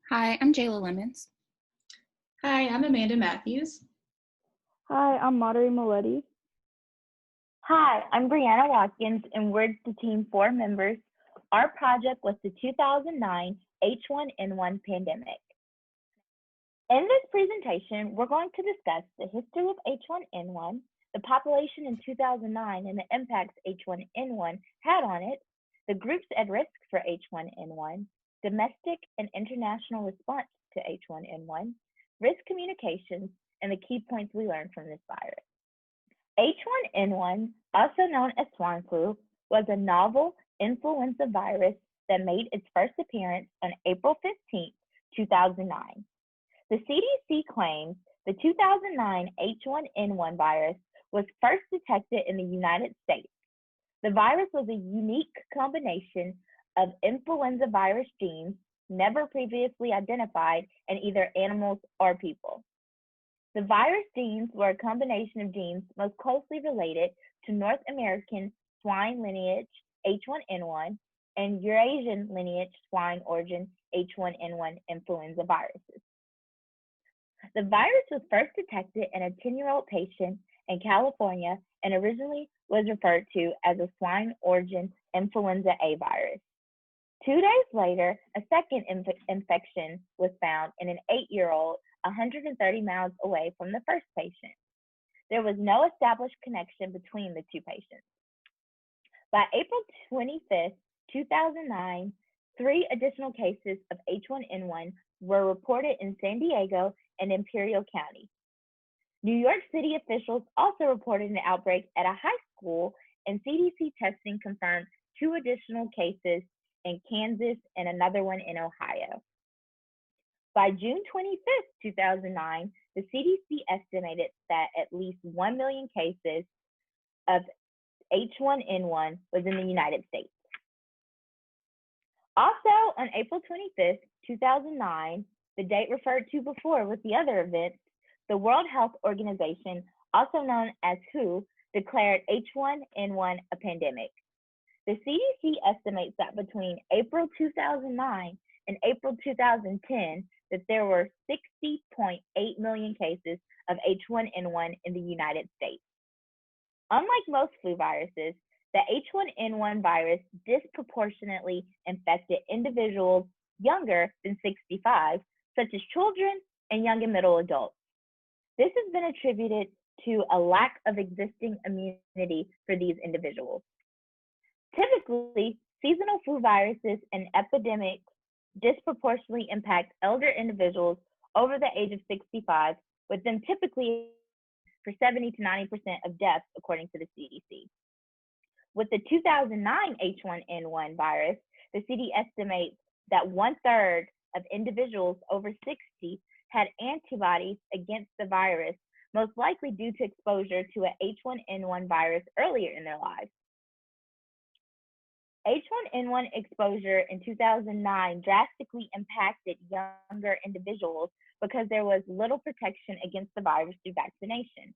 Hi, I'm Jayla Lemons. Hi, I'm Amanda Matthews. Hi, I'm Madhuri Maletti. Hi, I'm Brianna Watkins, and we're the team 4 members. Our project was the 2009 H1N1 pandemic. In this presentation, we're going to discuss the history of H1N1, the population in 2009 and the impacts H1N1 had on it, the groups at risk for H1N1, domestic and international response to H1N1, risk communications, and the key points we learned from this virus. H1N1, also known as swine flu, was a novel influenza virus that made its first appearance on April 15, 2009. The CDC claims the 2009 H1N1 virus was first detected in the United States. The virus was a unique combination of influenza virus genes never previously identified in either animals or people. The virus genes were a combination of genes most closely related to North American swine lineage H1N1 and Eurasian lineage swine origin H1N1 influenza viruses. The virus was first detected in a 10-year-old patient in California and originally was referred to as a swine origin influenza A virus. 2 days later, a second infection was found in an 8-year-old 130 miles away from the first patient. There was no established connection between the two patients. By April 25, 2009, 3 additional cases of H1N1 were reported in San Diego and Imperial County. New York City officials also reported an outbreak at a high school, and CDC testing confirmed 2 additional cases in Kansas and another one in Ohio. By June 25, 2009, the CDC estimated that at least 1 million cases of H1N1 was in the United States. Also, on April 25, 2009, the date referred to before with the other events, the World Health Organization, also known as WHO, declared H1N1 a pandemic. The CDC estimates that between April 2009 and April 2010, that there were 60.8 million cases of H1N1 in the United States. Unlike most flu viruses, the H1N1 virus disproportionately infected individuals younger than 65, such as children and young and middle adults. This has been attributed to a lack of existing immunity for these individuals. Typically, seasonal flu viruses and epidemics disproportionately impact elder individuals over the age of 65, with them typically for 70 to 90% of deaths, according to the CDC. With the 2009 H1N1 virus, the CDC estimates that 1/3 of individuals over 60 had antibodies against the virus, most likely due to exposure to a H1N1 virus earlier in their lives. H1N1 exposure in 2009 drastically impacted younger individuals because there was little protection against the virus through vaccination.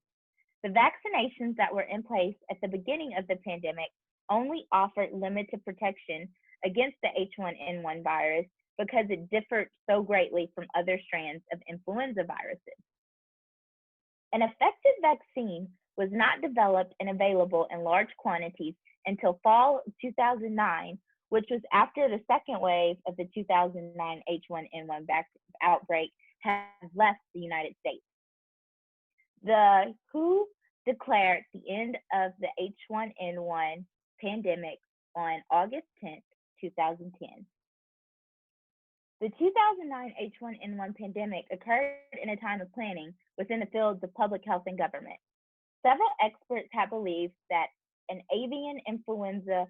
The vaccinations that were in place at the beginning of the pandemic only offered limited protection against the H1N1 virus because it differed so greatly from other strands of influenza viruses. An effective vaccine was not developed and available in large quantities until fall of 2009, which was after the second wave of the 2009 H1N1 outbreak had left the United States. The WHO declared the end of the H1N1 pandemic on August 10, 2010. The 2009 H1N1 pandemic occurred in a time of planning within the fields of public health and government. Several experts have believed that an avian influenza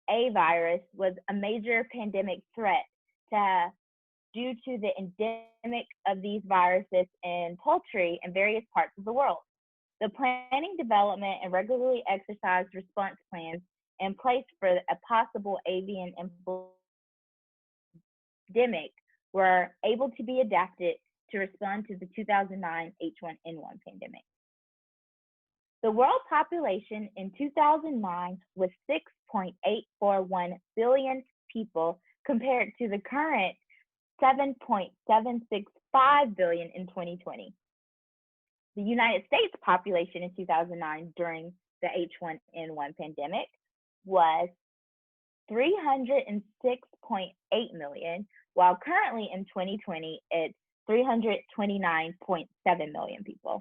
A virus was a major pandemic threat due to the endemic of these viruses in poultry in various parts of the world. The planning, development, and regularly exercised response plans in place for a possible avian epidemic were able to be adapted to respond to the 2009 H1N1 pandemic. The world population in 2009 was 6.841 billion people compared to the current 7.765 billion in 2020. The United States population in 2009 during the H1N1 pandemic was 306.8 million, while currently in 2020 it's 329.7 million people.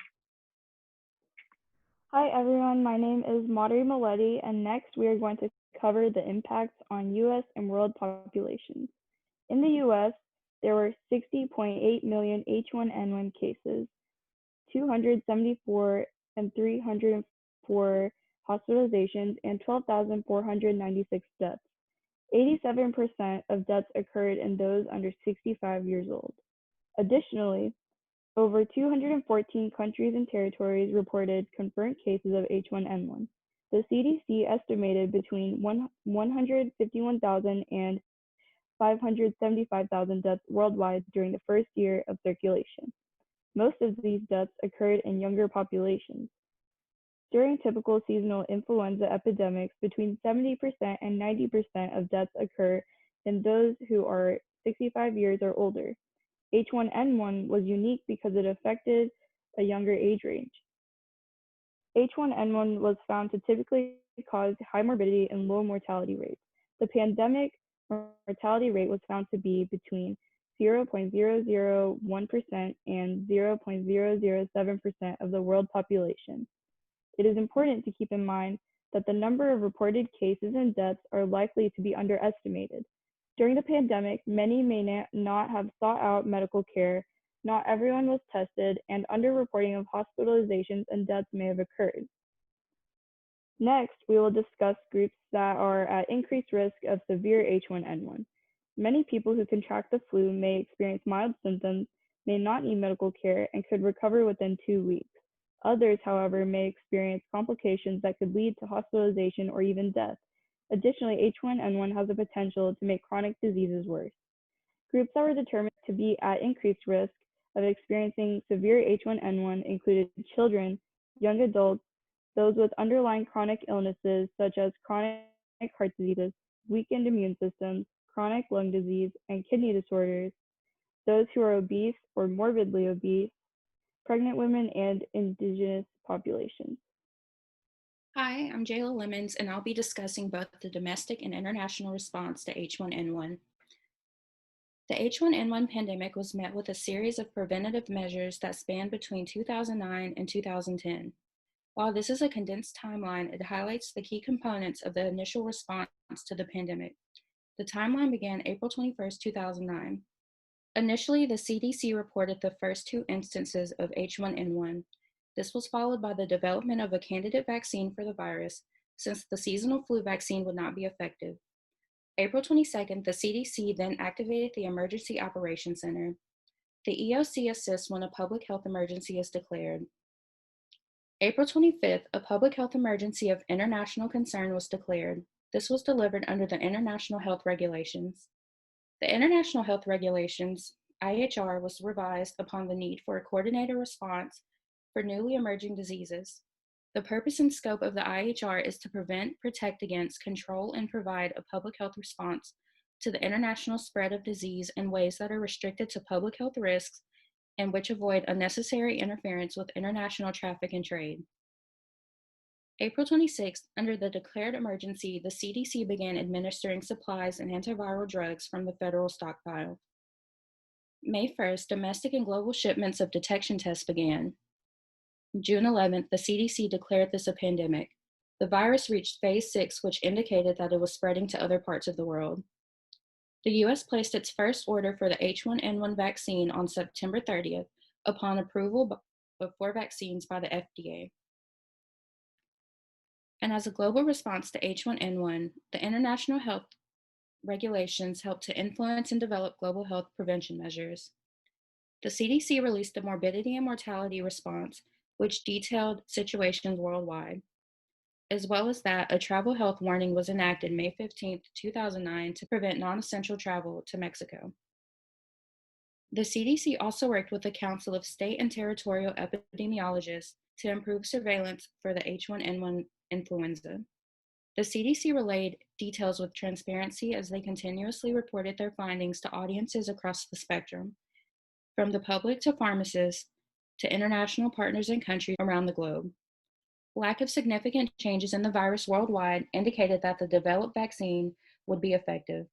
Hi everyone, my name is Madhuri Maletti, and next we are going to cover the impacts on US and world populations. In the US, there were 60.8 million H1N1 cases, 274 and 304 hospitalizations, and 12,496 deaths. 87% of deaths occurred in those under 65 years old. Additionally, over 214 countries and territories reported confirmed cases of H1N1. The CDC estimated between 151,000 and 575,000 deaths worldwide during the first year of circulation. Most of these deaths occurred in younger populations. During typical seasonal influenza epidemics, between 70% and 90% of deaths occur in those who are 65 years or older. H1N1 was unique because it affected a younger age range. H1N1 was found to typically cause high morbidity and low mortality rates. The pandemic mortality rate was found to be between 0.001% and 0.007% of the world population. It is important to keep in mind that the number of reported cases and deaths are likely to be underestimated. During the pandemic, many may not have sought out medical care, not everyone was tested, and underreporting of hospitalizations and deaths may have occurred. Next, we will discuss groups that are at increased risk of severe H1N1. Many people who contract the flu may experience mild symptoms, may not need medical care, and could recover within 2 weeks. Others, however, may experience complications that could lead to hospitalization or even death. Additionally, H1N1 has the potential to make chronic diseases worse. Groups that were determined to be at increased risk of experiencing severe H1N1 included children, young adults, those with underlying chronic illnesses such as chronic heart diseases, weakened immune systems, chronic lung disease, and kidney disorders, those who are obese or morbidly obese, pregnant women, and indigenous populations. Hi, I'm Jayla Lemons, and I'll be discussing both the domestic and international response to H1N1. The H1N1 pandemic was met with a series of preventative measures that spanned between 2009 and 2010. While this is a condensed timeline, it highlights the key components of the initial response to the pandemic. The timeline began April 21st, 2009. Initially, the CDC reported the first 2 instances of H1N1. This was followed by the development of a candidate vaccine for the virus, since the seasonal flu vaccine would not be effective. April 22nd, the CDC then activated the Emergency Operations Center. The EOC assists when a public health emergency is declared. April 25th, a public health emergency of international concern was declared. This was delivered under the International Health Regulations. The International Health Regulations, IHR, was revised upon the need for a coordinated response for newly emerging diseases. The purpose and scope of the IHR is to prevent, protect against, control, and provide a public health response to the international spread of disease in ways that are restricted to public health risks and which avoid unnecessary interference with international traffic and trade. April 26th, under the declared emergency, the CDC began administering supplies and antiviral drugs from the federal stockpile. May 1st, domestic and global shipments of detection tests began. June 11th, the CDC declared this a pandemic. The virus reached phase 6, which indicated that it was spreading to other parts of the world. The US placed its first order for the H1N1 vaccine on September 30th upon approval of 4 vaccines by the FDA. And as a global response to H1N1, the international health regulations helped to influence and develop global health prevention measures. The CDC released the morbidity and mortality response, which detailed situations worldwide. As well as that, a travel health warning was enacted May 15, 2009 to prevent non-essential travel to Mexico. The CDC also worked with the Council of State and Territorial Epidemiologists to improve surveillance for the H1N1 influenza. The CDC relayed details with transparency as they continuously reported their findings to audiences across the spectrum, from the public to pharmacists to international partners and countries around the globe. Lack of significant changes in the virus worldwide indicated that the developed vaccine would be effective.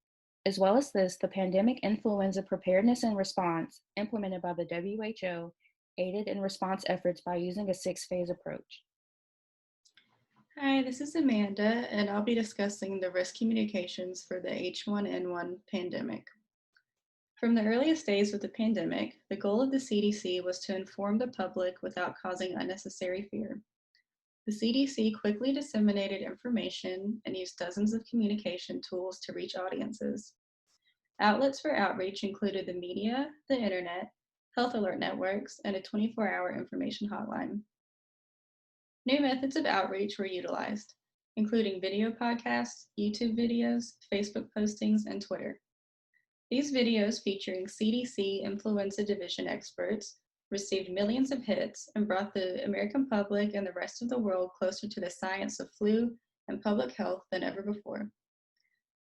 As well as this, the pandemic influenza preparedness and response implemented by the WHO aided in response efforts by using a 6-phase approach. Hi, this is Amanda, and I'll be discussing the risk communications for the H1N1 pandemic. From the earliest days of the pandemic, the goal of the CDC was to inform the public without causing unnecessary fear. The CDC quickly disseminated information and used dozens of communication tools to reach audiences. Outlets for outreach included the media, the internet, health alert networks, and a 24-hour information hotline. New methods of outreach were utilized, including video podcasts, YouTube videos, Facebook postings, and Twitter. These videos featuring CDC Influenza Division experts received millions of hits and brought the American public and the rest of the world closer to the science of flu and public health than ever before.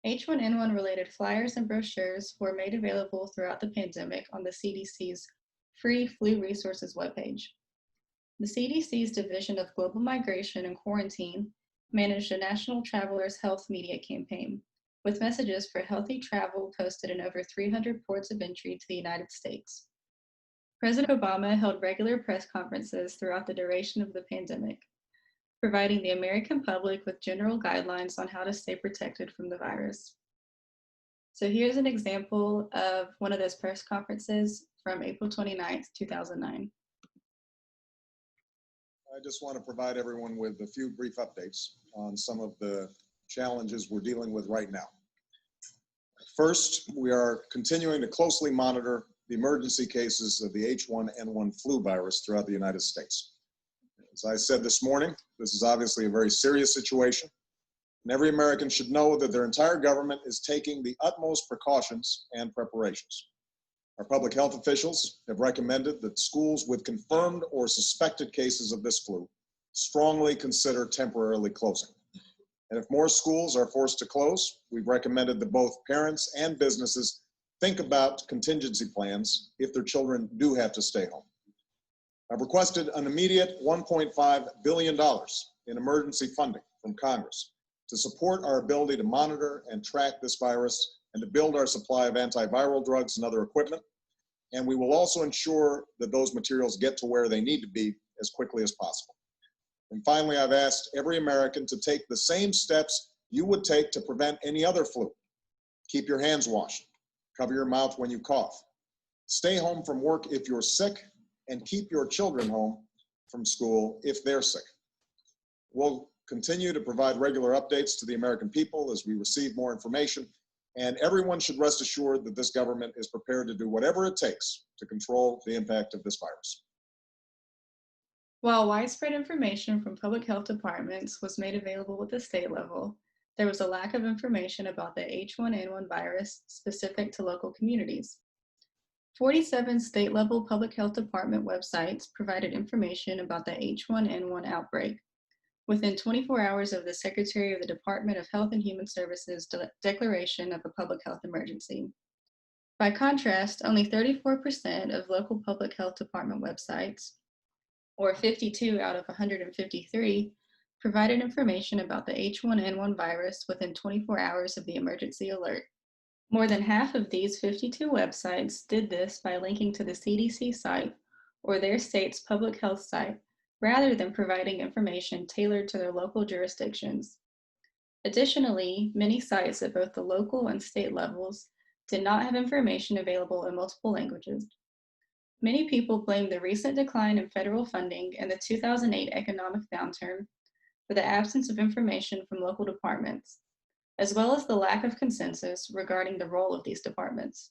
H1N1 related flyers and brochures were made available throughout the pandemic on the CDC's free flu resources webpage. The CDC's Division of Global Migration and Quarantine managed a national travelers' health media campaign, with messages for healthy travel posted in over 300 ports of entry to the United States. President Obama held regular press conferences throughout the duration of the pandemic, providing the American public with general guidelines on how to stay protected from the virus. So here's an example of one of those press conferences from April 29th, 2009. I just want to provide everyone with a few brief updates on some of the challenges we're dealing with right now. First, we are continuing to closely monitor the emergency cases of the H1N1 flu virus throughout the United States. As I said this morning, this is obviously a very serious situation, and every American should know that their entire government is taking the utmost precautions and preparations. Our public health officials have recommended that schools with confirmed or suspected cases of this flu strongly consider temporarily closing. And if more schools are forced to close, we've recommended that both parents and businesses think about contingency plans if their children do have to stay home. I've requested an immediate $1.5 billion in emergency funding from Congress to support our ability to monitor and track this virus and to build our supply of antiviral drugs and other equipment. And we will also ensure that those materials get to where they need to be as quickly as possible. And finally, I've asked every American to take the same steps you would take to prevent any other flu. Keep your hands washed, cover your mouth when you cough, stay home from work if you're sick, and keep your children home from school if they're sick. We'll continue to provide regular updates to the American people as we receive more information. And everyone should rest assured that this government is prepared to do whatever it takes to control the impact of this virus. While widespread information from public health departments was made available at the state level, there was a lack of information about the H1N1 virus specific to local communities. 47 state-level public health department websites provided information about the H1N1 outbreak, within 24 hours of the Secretary of the Department of Health and Human Services declaration of a public health emergency. By contrast, only 34% of local public health department websites, or 52 out of 153, provided information about the H1N1 virus within 24 hours of the emergency alert. More than half of these 52 websites did this by linking to the CDC site or their state's public health site, rather than providing information tailored to their local jurisdictions. Additionally, many sites at both the local and state levels did not have information available in multiple languages. Many people blame the recent decline in federal funding and the 2008 economic downturn for the absence of information from local departments, as well as the lack of consensus regarding the role of these departments.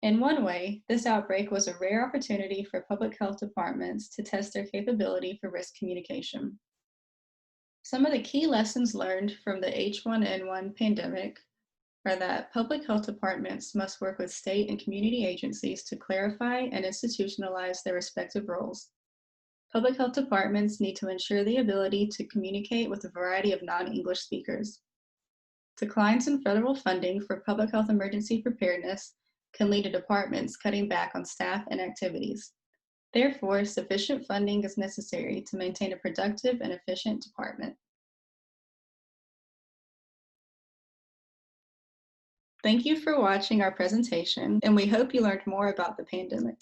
In one way, this outbreak was a rare opportunity for public health departments to test their capability for risk communication. Some of the key lessons learned from the H1N1 pandemic are that public health departments must work with state and community agencies to clarify and institutionalize their respective roles. Public health departments need to ensure the ability to communicate with a variety of non-English speakers. Declines in federal funding for public health emergency preparedness can lead to departments cutting back on staff and activities. Therefore, sufficient funding is necessary to maintain a productive and efficient department. Thank you for watching our presentation, and we hope you learned more about the pandemic.